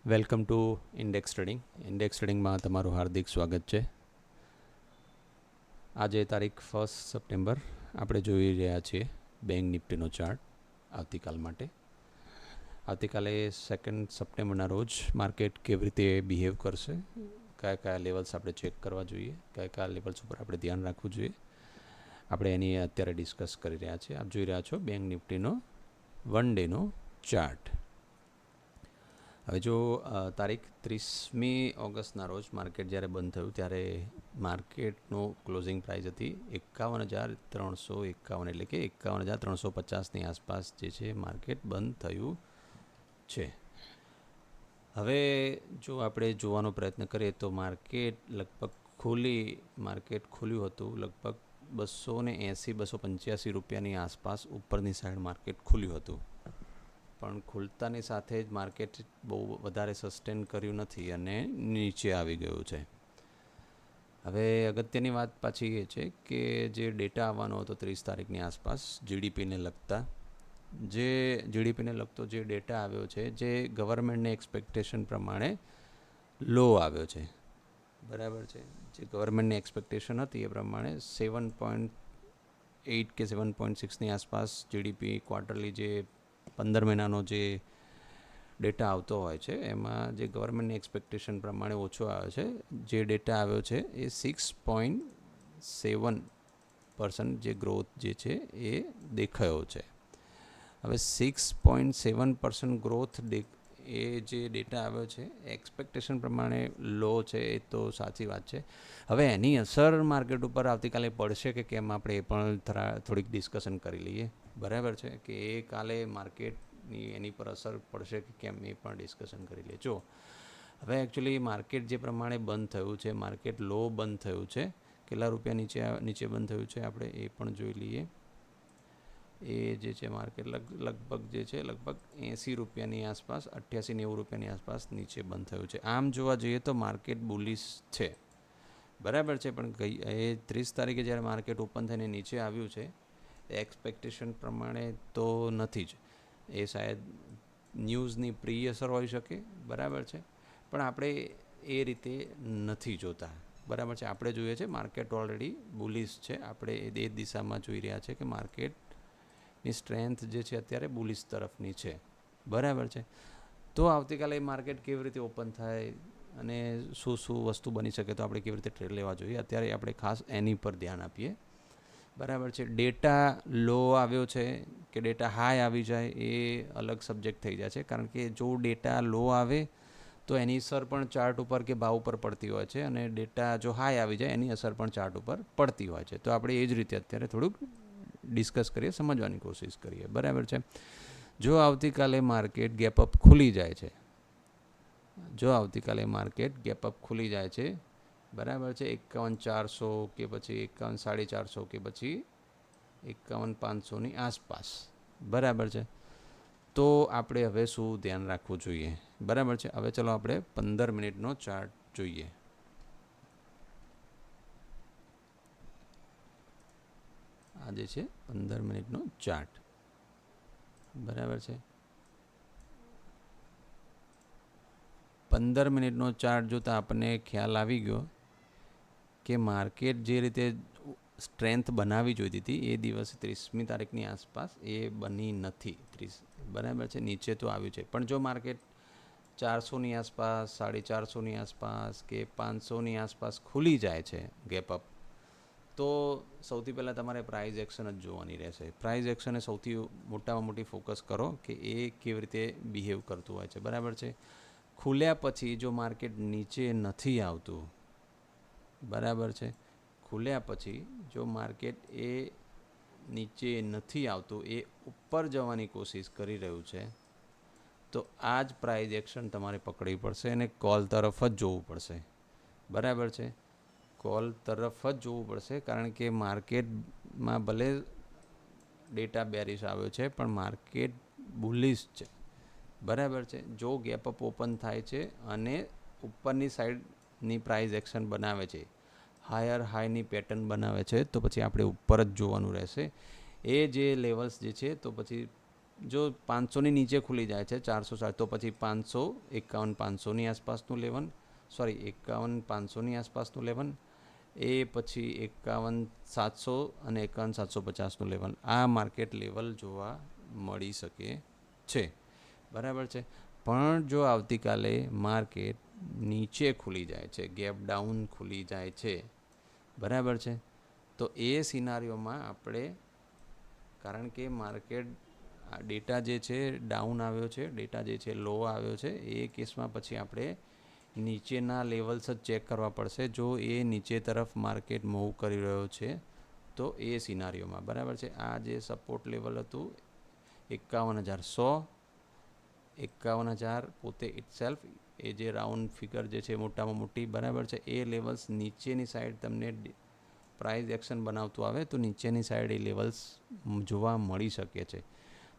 Welcome to index trading. Index ટ્રેડિંગમાં તમારું હાર્દિક સ્વાગત છે. આજે તારીખ 1 સપ્ટેમ્બર આપણે જોઈ રહ્યા છીએ બેંક નિફ્ટીનો ચાર્ટ આવતીકાલ માટે. આવતીકાલે 2 સપ્ટેમ્બરના રોજ માર્કેટ કેવી રીતે બિહેવ કરશે, કયા કયા લેવલ્સ આપણે ચેક કરવા જોઈએ, કયા કયા લેવલ્સ ઉપર આપણે ધ્યાન રાખવું જોઈએ, આપણે એની અત્યારે ડિસ્કસ કરી રહ્યા છીએ. આપ જોઈ રહ્યા છો બેંક નિફ્ટીનો 1 ડેનો ચાર્ટ. હવે જો તારીખ 30મી ઓગસ્ટના રોજ માર્કેટ જ્યારે બંધ થયું ત્યારે માર્કેટનો ક્લોઝિંગ પ્રાઇસ હતી 51,351, એટલે કે 51,350ની આસપાસ જે છે માર્કેટ બંધ થયું છે. હવે જો આપણે જોવાનો પ્રયત્ન કરીએ તો માર્કેટ ખુલ્યું હતું લગભગ 280-285 રૂપિયાની આસપાસ ઉપરની સાઈડ માર્કેટ ખુલ્યું હતું, પણ ખુલતાની સાથે જ માર્કેટ બહુ વધારે સસ્ટેન કર્યું નથી અને નીચે આવી ગયું છે. હવે અગત્યની વાત પાછી એ છે કે જે ડેટા આવવાનો હતો 30 તારીખની આસપાસ જીડીપીને લગતો જે ડેટા આવ્યો છે, જે ગવર્મેન્ટને એક્સપેક્ટેશન પ્રમાણે લો આવ્યો છે. બરાબર છે. જે ગવર્મેન્ટની એક્સપેક્ટેશન હતી એ પ્રમાણે 7.8 કે 7.6ની આસપાસ જીડીપી ક્વાર્ટરલી જે 15 મહિનાનો જે ડેટા આવતો હોય છે એમાં જે ગવર્મેન્ટની એક્સપેક્ટેશન પ્રમાણે ઓછો આવ્યો છે. જે ડેટા આવ્યો છે એ 6.7% જે ગ્રોથ જે છે એ દેખાયો છે. હવે 6.7% ગ્રોથ એ જે ડેટા આવ્યો છે એક્સપેક્ટેશન પ્રમાણે લો છે, એ તો સાચી વાત છે. હવે એની અસર માર્કેટ ઉપર આવતીકાલે પડશે કે કેમ, આપણે એ પણ થોડીક ડિસ્કશન કરી લઈએ. બરાબર છે કે એ કાલે માર્કેટની એની પર અસર પડશે કે કેમ એ પણ ડિસ્કશન કરી લે. જો હવે એકચ્યુઅલી માર્કેટ જે પ્રમાણે બંધ થયું છે, માર્કેટ લો બંધ થયું છે, કેટલા રૂપિયા નીચે બંધ થયું છે આપણે એ પણ જોઈ લઈએ. એ જે છે માર્કેટ લગભગ 80 રૂપિયાની આસપાસ, 88-90 રૂપિયાની આસપાસ નીચે બંધ થયું છે. આમ જોવા જઈએ તો માર્કેટ બુલિશ છે. બરાબર છે, પણ એ 30 તારીખે જ્યારે માર્કેટ ઓપન થઈને નીચે આવ્યું છે એક્સપેક્ટેશન પ્રમાણે તો નથી જ. એ શાયદ ન્યૂઝની પ્રી અસર હોઈ શકે. બરાબર છે, પણ આપણે એ રીતે નથી જોતા. બરાબર છે, આપણે જોઈએ છે માર્કેટ ઓલરેડી બુલિશ છે. આપણે એ દિશામાં જોઈ રહ્યા છે કે માર્કેટની સ્ટ્રેન્થ જે છે અત્યારે બુલિશ તરફની છે. બરાબર છે. તો આવતીકાલે માર્કેટ કેવી રીતે ઓપન થાય અને શું વસ્તુ બની શકે, તો આપણે કેવી રીતે ટ્રેડ લેવા જોઈએ, અત્યારે આપણે ખાસ એની પર ધ્યાન આપીએ. બરાબર છે. ડેટા લો આવ્યો છે કે ડેટા હાઈ આવી જાય એ અલગ સબ્જેક્ટ થઈ જાય છે, કારણ કે જો ડેટા લો આવે તો એની અસર પણ ચાર્ટ ઉપર કે ભાવ ઉપર પડતી હોય છે, અને ડેટા જો હાઈ આવી જાય એની અસર પણ ચાર્ટ ઉપર પડતી હોય છે. તો આપણે એ જ રીતે અત્યારે થોડુંક ડિસ્કસ કરીએ, સમજવાની કોશિશ કરીએ. બરાબર છે. જો આવતીકાલે માર્કેટ ગેપઅપ ખુલી જાય છે, બરાબર છે, 51,400 કે પછી 51,450 કે પછી 51,500ની આસપાસ, બરાબર છે, તો આપણે હવે શું ધ્યાન રાખવું જોઈએ. બરાબર છે. હવે ચલો આપણે 15 મિનિટનો ચાર્ટ જોઈએ. આ જે છે 15 મિનિટનો ચાર્ટ. બરાબર છે. 15 મિનિટનો ચાર્ટ જોતાં આપણને ખ્યાલ આવી ગયો કે માર્કેટ જે રીતે સ્ટ્રેન્થ બનાવી જોઈતી હતી એ દિવસે 30મી તારીખની આસપાસ એ બની નથી. બરાબર છે, નીચે તો આવ્યું છે, પણ જો માર્કેટ 400ની આસપાસ, 450ની આસપાસ કે 500ની આસપાસ ખુલી જાય છે ગેપઅપ, તો સૌથી પહેલાં તમારે પ્રાઇઝ એક્શન જ જોવાની રહેશે. પ્રાઇઝ એક્શન એ સૌથી મોટામાં મોટી ફોકસ કરો કે એ કેવી રીતે બિહેવ કરતું હોય છે. બરાબર છે. ખુલ્યા પછી જો માર્કેટ નીચે નથી આવતું, બરાબર છે, ખુલ્યા પછી જો માર્કેટ એ નીચે નથી આવતું, એ ઉપર જવાની કોશિશ કરી રહ્યું છે, તો આ જ પ્રાઇઝ એક્શન તમારે પકડવી પડશે અને કોલ તરફ જ જોવું પડશે. બરાબર છે, કોલ તરફ જ જોવું પડશે, કારણ કે માર્કેટમાં ભલે ડેટા બેરિશ આવ્યો છે પણ માર્કેટ બુલિશ છે. બરાબર છે. જો ગેપઅપ ઓપન થાય છે અને ઉપરની સાઈડની પ્રાઇઝ એક્શન બનાવે છે, હાયર હાઈની પેટર્ન બનાવે છે, તો પછી આપણે ઉપર જ જોવાનું રહેશે. એ જે લેવલ્સ જે છે તો પછી જો 500ની નીચે ખુલી જાય છે 460, તો પછી 551 500ની આસપાસનું લેવલ, સોરી 51 500ની આસપાસનું લેવલ, એ પછી 51 700 અને 51 750નું લેવલ, આ માર્કેટ લેવલ જોવા મળી શકે છે. બરાબર છે. પણ જો આવતીકાલે માર્કેટ નીચે ખુલી જાય છે, ગેપ ડાઉન ખુલી જાય છે, બરાબર છે, તો એ સિનારીઓમાં આપણે, કારણ કે માર્કેટ ડેટા જે છે ડાઉન આવ્યો છે, ડેટા જે છે લો આવ્યો છે, એ કેસમાં પછી આપણે નીચેના લેવલ્સ જ ચેક કરવા પડશે. જો એ નીચે તરફ માર્કેટ મૂવ કરી રહ્યો છે તો એ સિનારીઓમાં, બરાબર છે, આ જે સપોર્ટ લેવલ હતું 51,100, 51,000 પોતે ઇટસેલ્ફ, એ જે રાઉન્ડ ફિગર જે છે મોટામાં મોટી, બરાબર છે, એ લેવલ્સ નીચેની સાઈડ તમને પ્રાઇસ એક્શન બનાવતું આવે તો નીચેની સાઈડ એ લેવલ્સ જોવા મળી શકે છે.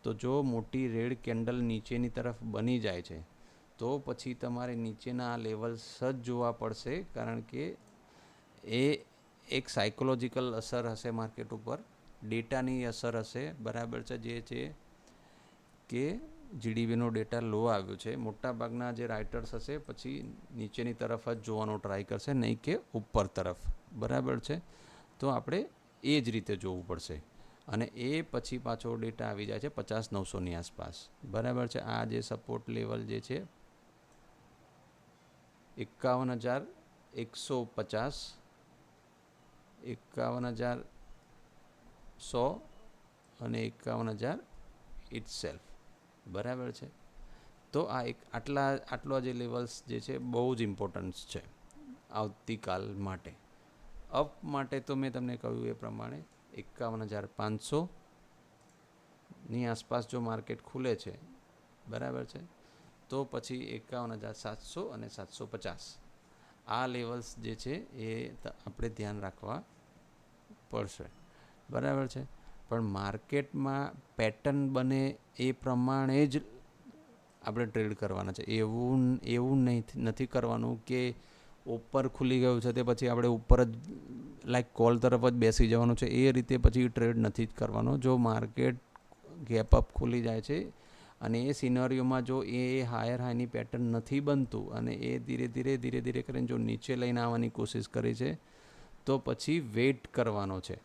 તો જો મોટી રેડ કેન્ડલ નીચેની તરફ બની જાય છે તો પછી તમારે નીચેના લેવલ્સ જ જોવા પડશે, કારણ કે એ એક સાયકોલોજીકલ અસર હશે માર્કેટ ઉપર, ડેટાની અસર હશે, બરાબર છે, જે છે કે જીડીપીનો ડેટા લો આવ્યો છે, મોટાભાગના જે રાઇટર્સ હશે પછી નીચેની તરફ જ જોવાનો ટ્રાય કરશે, નહીં કે ઉપર તરફ, બરાબર છે. તો આપણે એ જ રીતે જોવું પડશે. અને એ પછી પાછો ડેટા આવી જાય છે 50,900ની આસપાસ, બરાબર છે. આ જે સપોર્ટ લેવલ જે છે 51,150, 51,100 અને 51,000 ઇટસેલ્ફ, બરાબર છે. તો આ આટલો જે લેવલ્સ જે છે બહુ જ ઇમ્પોર્ટન્સ છે આવતીકાલ માટે. અપ માટે તો મેં તમને કહ્યું એ પ્રમાણે 51,500ની આસપાસ જો માર્કેટ ખુલે છે, બરાબર છે, તો પછી 51,700 અને 750 આ લેવલ્સ જે છે એ આપણે ધ્યાન રાખવા પડશે, બરાબર છે. પણ માર્કેટમાં પેટર્ન બને એ પ્રમાણે જ આપણે ટ્રેડ કરવાના છે. એવું નથી કરવાનું કે ઉપર ખુલી ગયું છે તે પછી આપણે ઉપર જ લાઈક કોલ તરફ જ બેસી જવાનું છે, એ રીતે પછી ટ્રેડ નથી જ કરવાનો. જો માર્કેટ ગેપ અપ ખુલી જાય છે અને એ સિનારીઓમાં જો એ હાયર હાઈની પેટર્ન નથી બનતું અને એ ધીરે ધીરે કરીને જો નીચે લઈને આવવાની કોશિશ કરી છે તો પછી વેઇટ કરવાનો છે,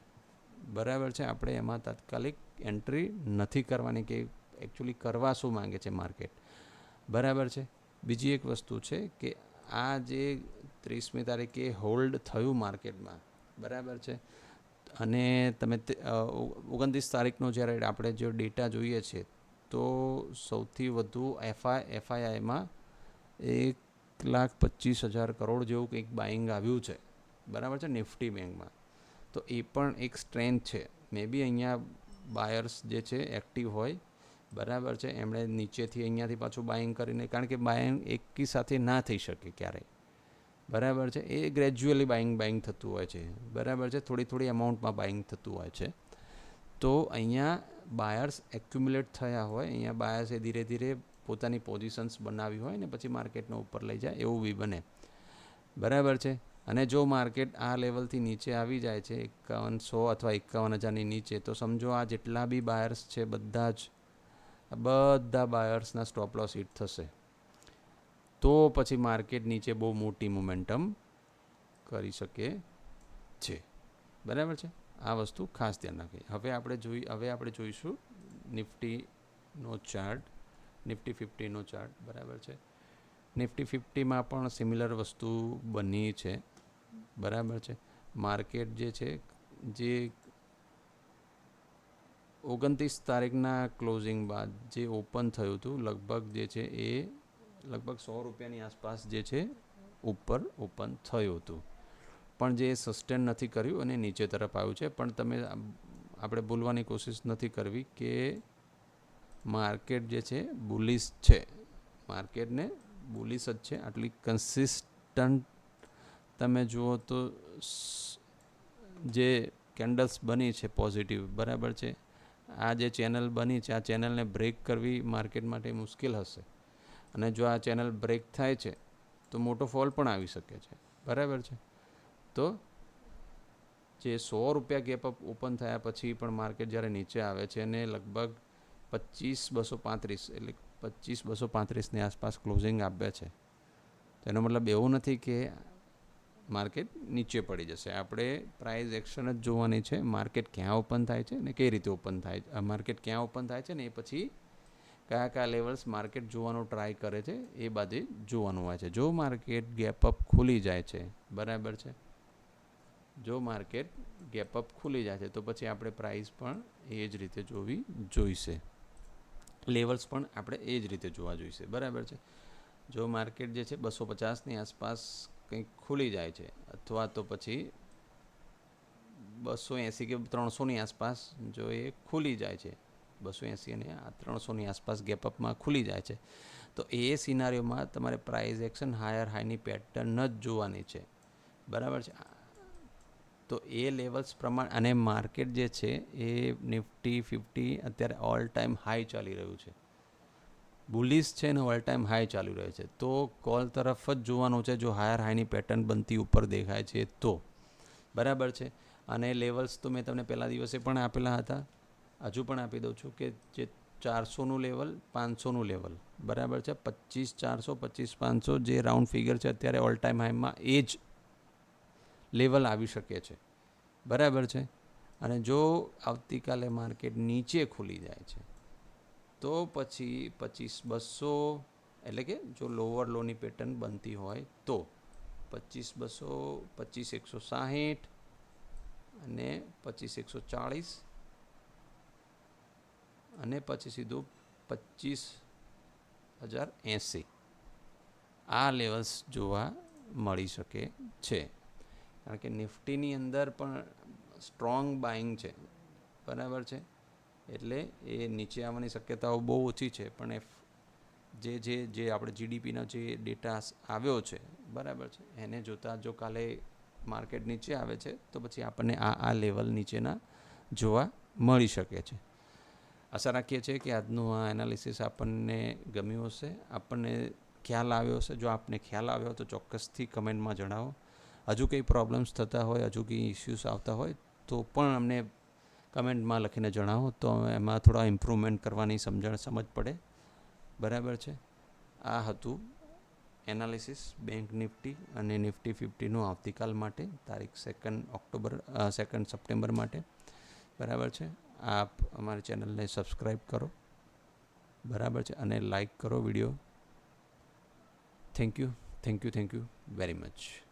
બરાબર છે. આપણે એમાં તાત્કાલિક એન્ટ્રી નથી કરવાની કે એકચ્યુઅલી કરવા શું માંગે છે માર્કેટ, બરાબર છે. બીજી એક વસ્તુ છે કે આ જે 30મી તારીખે હોલ્ડ થયું માર્કેટમાં, બરાબર છે, અને તમે 29 તારીખનો જ્યારે આપણે જો ડેટા જોઈએ છે તો સૌથી વધુ એફઆઈઆઈમાં 1,25,000 કરોડ જેવું કંઈક બાઇંગ આવ્યું છે, બરાબર છે, નિફ્ટી બેંકમાં. તો એ પણ એક સ્ટ્રેન્થ છે. મે બી અહીંયા બાયર્સ જે છે એક્ટિવ હોય, બરાબર છે, એમણે નીચેથી અહીંયાથી પાછું બાઇંગ કરીને, કારણ કે બાઇંગ એકી સાથે ના થઈ શકે ક્યારેય, બરાબર છે, એ ગ્રેજ્યુઅલી બાઇંગ થતું હોય છે, બરાબર છે, થોડી અમાઉન્ટમાં બાઇંગ થતું હોય છે. તો અહીંયા બાયર્સ એક્યુમ્યુલેટ થયા હોય, અહીંયા બાયર્સે ધીરે ધીરે પોતાની પોઝિશન્સ બનાવી હોય ને પછી માર્કેટનો ઉપર લઈ જાય, એવું બી બને, બરાબર છે. અને જો માર્કેટ આ લેવલથી નીચે આવી જાય છે 5100 અથવા 51,000ની નીચે, તો સમજો આ જેટલા બી બાયર્સ છે બધા બાયર્સના સ્ટોપ લોસ હિટ થશે, તો પછી માર્કેટ નીચે બહુ મોટી મોમેન્ટમ કરી શકે છે, બરાબર છે. આ વસ્તુ ખાસ ધ્યાન રાખીએ. હવે આપણે જોઈશું નિફ્ટીનો ચાર્ટ, નિફ્ટી 50નો ચાર્ટ, બરાબર છે. નિફ્ટી 50માં પણ સિમિલર વસ્તુ બની છે, બરાબર છે. માર્કેટ જે છે જે 29 તારીખના ક્લોઝિંગ બાદ જે ઓપન થયું હતું લગભગ જે છે એ લગભગ 100 રૂપિયાની આસપાસ જે છે ઉપર ઓપન થયું હતું, પણ જે સસ્ટેન નથી કર્યું અને નીચે તરફ આવ્યું છે. પણ તમે આપણે ભૂલવાની કોશિશ નથી કરવી કે માર્કેટ જે છે બુલિશ છે, માર્કેટને બુલિશ જ છે. આટલી કન્સિસ્ટન્ટ તમે જુઓ તો જે કેન્ડલ્સ બની છે પોઝિટિવ, બરાબર છે, આ જે ચેનલ બની છે આ ચેનલને બ્રેક કરવી માર્કેટ માટે મુશ્કેલ હશે, અને જો આ ચેનલ બ્રેક થાય છે તો મોટો ફોલ પણ આવી શકે છે, બરાબર છે. તો જે 100 રૂપિયા ગેપ અપ ઓપન થયા પછી પણ માર્કેટ જ્યારે નીચે આવે છે અને લગભગ 25,235 એટલે 25,235ની આસપાસ ક્લોઝિંગ આપ્યા છે. તો એનો મતલબ એવું નથી કે માર્કેટ નીચે પડી જશે. આપણે પ્રાઇસ એક્શન જ જોવાની છે, માર્કેટ ક્યાં ઓપન થાય છે ને કઈ રીતે ઓપન થાય છે. માર્કેટ ક્યાં ઓપન થાય છે ને એ પછી કયા કયા લેવલ્સ માર્કેટ જોવાનું ટ્રાય કરે છે એ બધે જોવાનું હોય છે. જો માર્કેટ ગેપ અપ ખુલી જાય છે, બરાબર છે, જો માર્કેટ ગેપ અપ ખુલી જાય છે તો પછી આપણે પ્રાઇસ પણ એ જ રીતે જોવી જોઈશે, લેવલ્સ પણ આપણે એ જ રીતે જોવા જોઈશે, બરાબર છે. જો માર્કેટ જે છે 250ની આસપાસ કંઈક ખુલી જાય છે અથવા તો પછી 280 કે 300ની આસપાસ જો એ ખુલી જાય છે, 280 અને 300ની આસપાસ ગેપઅપમાં ખુલી જાય છે, તો એ સિનારીઓમાં તમારે પ્રાઇસ એક્શન હાયર હાઈની પેટર્ન જ જોવાની છે, બરાબર છે. તો એ લેવલ્સ પ્રમાણે અને માર્કેટ જે છે એ નિફ્ટી 50 અત્યારે ઓલ ટાઈમ હાઈ ચાલી રહ્યું છે, બુલિશ છે ને ઓલ ટાઈમ હાઈ ચાલી રહ્યો છે. તો કોલ તરફ જ જોવાનું છે જો હાયર હાઈની પેટર્ન બનતી ઉપર દેખાય છે તો, બરાબર છે. અને લેવલ્સ તો મેં તમને પહેલા દિવસે પણ આપેલા હતા, હજુ પણ આપી દઉં છું કે જે 400નું લેવલ, 500નું લેવલ, બરાબર છે, 25,400 25,500 જે રાઉન્ડ ફિગર છે અત્યારે ઓલ ટાઈમ હાઈમાં એ જ લેવલ આવી શકે છે, બરાબર છે. અને જો આવતીકાલે માર્કેટ નીચે ખુલી જાય છે તો પછી 25,200 એટલે કે જો લોઅર લોની પેટર્ન બનતી હોય તો 25,200, 25,160 અને 25,140 અને પછી સીધું 25,080 આ લેવલ્સ જોવા મળી શકે છે. કારણ કે નિફ્ટીની અંદર પણ સ્ટ્રોંગ બાઇંગ છે, બરાબર છે, એટલે એ નીચે આવવાની શક્યતાઓ બહુ ઓછી છે. પણ જે આપણે જીડીપીનો જે ડેટા આવ્યો છે, બરાબર છે, એને જોતાં જો કાલે માર્કેટ નીચે આવે છે તો પછી આપણને આ લેવલ નીચેના જોવા મળી શકે છે. આશા રાખીએ છીએ કે આજનું આ એનાલિસિસ આપણને ગમ્યું હશે, આપણને ખ્યાલ આવ્યો હશે. જો આપને ખ્યાલ આવ્યો તો ચોક્કસથી કમેન્ટમાં જણાવો. હજુ કંઈ પ્રોબ્લેમ્સ થતા હોય, હજુ કંઈ ઇસ્યુઝ આવતા હોય તો પણ અમને કમેન્ટમાં લખીને જણાવો, તો એમાં થોડા ઇમ્પ્રુવમેન્ટ કરવાની સમજ પડે, બરાબર છે. આ હતું એનાલિસિસ બેંક નિફ્ટી અને નિફ્ટી 50નું આવતીકાલ માટે, તારીખ 2 સપ્ટેમ્બર માટે, બરાબર છે. આપ અમારી ચેનલને સબસ્ક્રાઈબ કરો, બરાબર છે, અને લાઈક કરો video. Thank you very much.